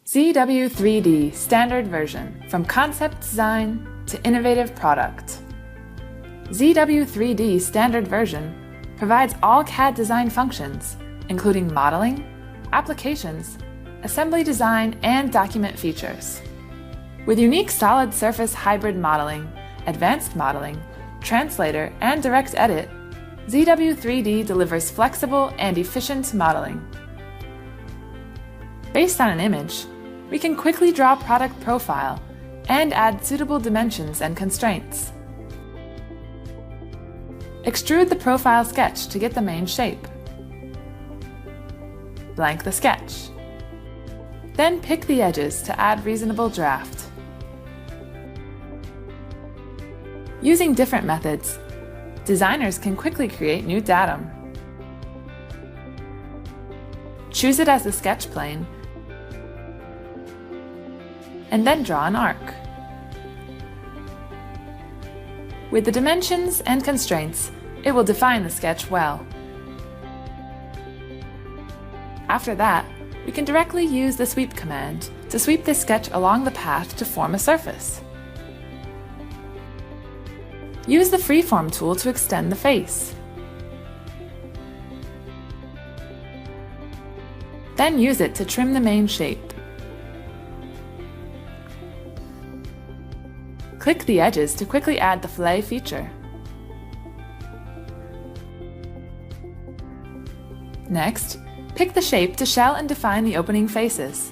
ZW3D standard version, from concept design to innovative product. ZW3D standard version provides all CAD design functions, including modeling, applications, assembly design, and document features. With unique solid surface hybrid modeling, advanced modeling, translator, and direct edit, ZW3D delivers flexible and efficient modeling. Based on an image, we can quickly draw product profile and add suitable dimensions and constraints. Extrude the profile sketch to get the main shape. Blank the sketch. Then pick the edges to add reasonable draft. Using different methods, designers can quickly create new datum. Choose it as the sketch plane, and then draw an arc. With the dimensions and constraints, it will define the sketch well. After that, we can directly use the sweep command to sweep the sketch along the path to form a surface. Use the freeform tool to extend the face. Then use it to trim the main shape. Click the edges to quickly add the fillet feature. Next, pick the shape to shell and define the opening faces.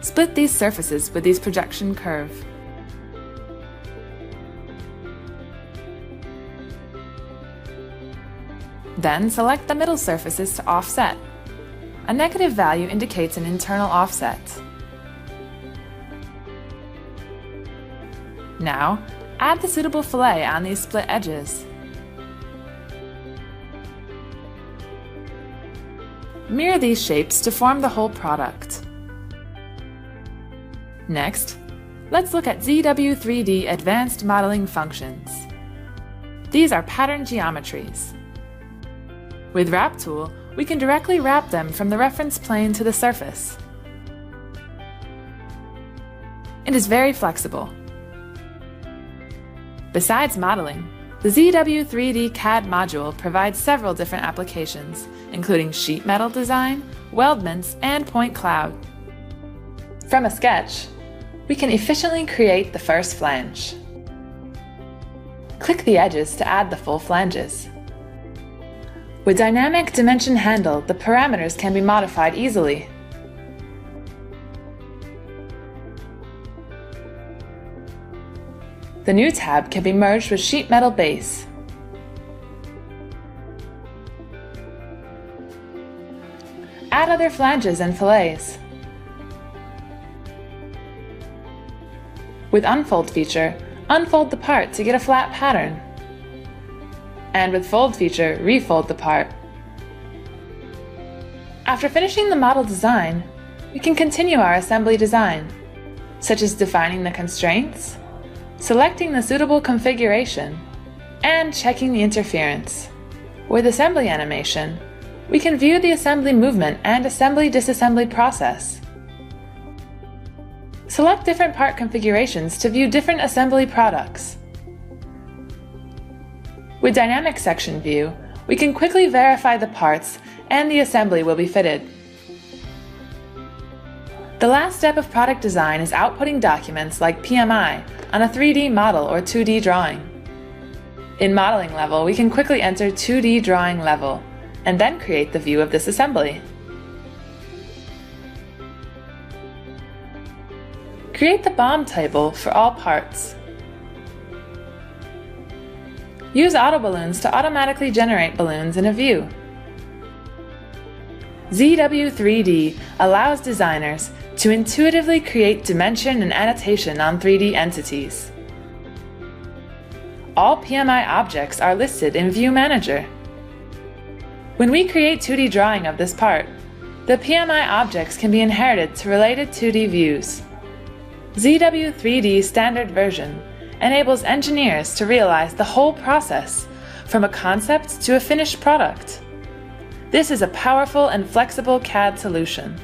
Split these surfaces with these projection curve. Then select the middle surfaces to offset. A negative value indicates an internal offset. Now, add the suitable fillet on these split edges. Mirror these shapes to form the whole product. Next, let's look at ZW3D advanced modeling functions. These are pattern geometries. With Wrap tool, we can directly wrap them from the reference plane to the surface. It is very flexible. Besides modeling, the ZW3D CAD module provides several different applications, including sheet metal design, weldments, and point cloud. From a sketch, we can efficiently create the first flange. Click the edges to add the full flanges. With dynamic dimension handle, the parameters can be modified easily. The new tab can be merged with sheet metal base. Add other flanges and fillets. With Unfold feature, unfold the part to get a flat pattern. And with Fold feature, refold the part. After finishing the model design, we can continue our assembly design, such as defining the constraints, selecting the suitable configuration, and checking the interference. With assembly animation, we can view the assembly movement and assembly-disassembly process. Select different part configurations to view different assembly products. With Dynamic Section View, we can quickly verify the parts and the assembly will be fitted. The last step of product design is outputting documents like PMI on a 3D model or 2D drawing. In modeling level, we can quickly enter 2D drawing level and then create the view of this assembly. Create the BOM table for all parts. Use auto balloons to automatically generate balloons in a view. ZW3D allows designers to intuitively create dimension and annotation on 3D entities. All PMI objects are listed in View Manager. When we create 2D drawing of this part, the PMI objects can be inherited to related 2D views. ZW3D standard version enables engineers to realize the whole process from a concept to a finished product. This is a powerful and flexible CAD solution.